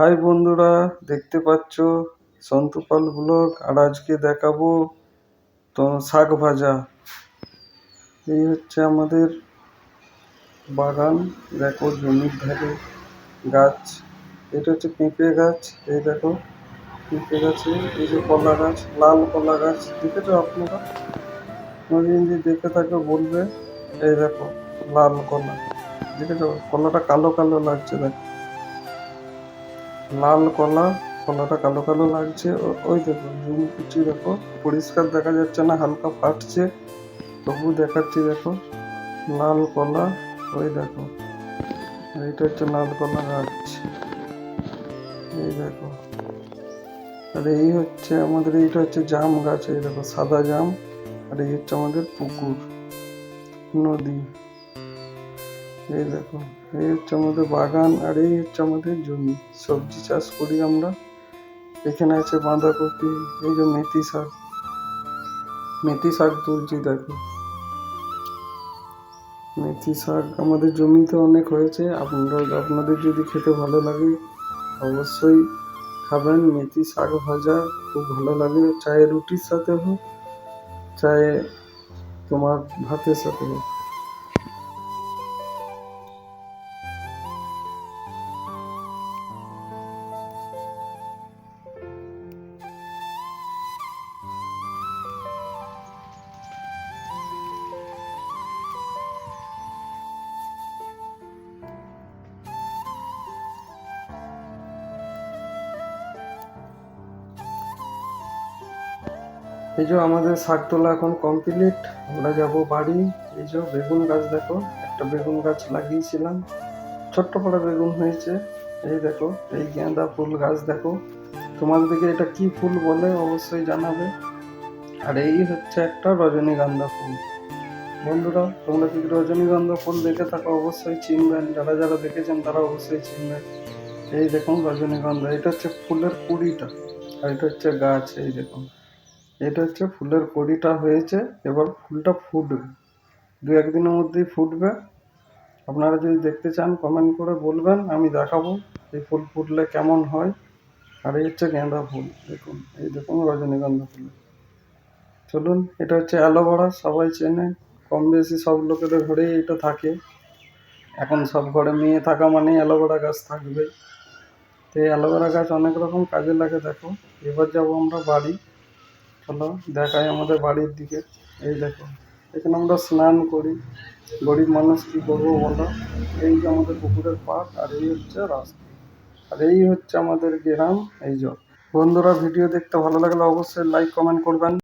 High বন্ধুরা, দেখতে পাচ্ছ সন্তুপাল ব্লগ। আর আজকে দেখাবো তো শাক ভাজা। এই হচ্ছে আমাদের বাগান, দেখো জমির ধারে গাছ। এটা হচ্ছে পেঁপে গাছ। এই দেখো পেঁপে গাছে এই যে কলা গাছ, লাল কলা গাছ দেখেছো আপনারা? যদি দেখে থাকে বলবে। এই দেখো লাল কলা দেখেছো? কলাটা কালো কালো লাগছে, দেখো লাল কলা, কলাটা কালো কালো লাগছে। ওই দেখো জুম করছি, দেখো পরিষ্কার দেখা যাচ্ছে না, হালকা ফাটছে, তবু দেখাচ্ছি। দেখো লাল কলা, ওই দেখো এইটা হচ্ছে লাল কলা গাছ। এই দেখো, আর এই হচ্ছে আমাদের, এইটা হচ্ছে জাম গাছ। এই দেখো সাদা জাম। আর এই হচ্ছে আমাদের পুকুর, নদী। এই দেখো এই হচ্ছে আমাদের বাগান, আর এই হচ্ছে আমাদের জমি, সবজি চাষ করি আমরা। এখানে আছে বাঁধাকপি, এই যে মেথি শাক, মেথি শাক তুলছি। দেখো মেথি শাক আমাদের জমিতে অনেক হয়েছে। আপনাদের যদি খেতে ভালো লাগে অবশ্যই খাবেন। মেথি শাক ভাজা খুব ভালো লাগে, চায়ে রুটির সাথে হোক, চায়ে তোমার ভাতের সাথে হোক। এই যে আমাদের শাক তোলা এখন কমপ্লিট, আমরা যাব বাড়ি। এই যে বেগুন গাছ, দেখো একটা বেগুন গাছ লাগিয়েছিলাম, ছোট্ট বড় বেগুন হয়েছে। এই দেখো এই গাঁদা ফুল গাছ, দেখো তোমাদের দিকে এটা কি ফুল বলে অবশ্যই জানাবে। আর এই হচ্ছে একটা রজনীগন্ধা ফুল। বন্ধুরা, তোমরা যদি রজনীগন্ধা ফুল দেখে থাকো অবশ্যই চিনবেন, যারা যারা দেখেছেন তারা অবশ্যই চিনবেন। এই দেখুন রজনীগন্ধা, এটা হচ্ছে ফুলের কুড়িটা, আর এটা হচ্ছে গাছ। এই দেখুন এটা হচ্ছে ফুলের কড়িটা হয়েছে, এবার ফুলটা ফুটবে, দু একদিনের মধ্যেই ফুটবে। আপনারা যদি দেখতে চান কমেন্ট করে বলবেন, আমি দেখাবো এই ফুল ফুটলে কেমন হয়। আর এই হচ্ছে গাঁদা ফুল, দেখুন এই দেখুন রজনীগন্ধা ফুল। চলুন, এটা হচ্ছে অ্যালোভেরা, সবাই চেনে, কম বেশি সব লোকেদের ঘরেই এটা থাকে। এখন সব ঘরে মেয়ে থাকা মানেই অ্যালোভেরা গাছ থাকবে। তো এই অ্যালোভেরা গাছ অনেক রকম কাজে লাগে। দেখো এবার যাবো আমরা বাড়ি, চলো দেখাই আমাদের বাড়ির দিকে। এই দেখো এখানে আমরা স্নান করি, গরিব মানুষ কী করবো বলো। এই যে আমাদের পুকুরের পাড়, আর এই হচ্ছে রাস্তা, আর এই হচ্ছে আমাদের গ্রাম। এই যে বন্ধুরা, ভিডিও দেখতে ভালো লাগলে অবশ্যই লাইক কমেন্ট করবেন।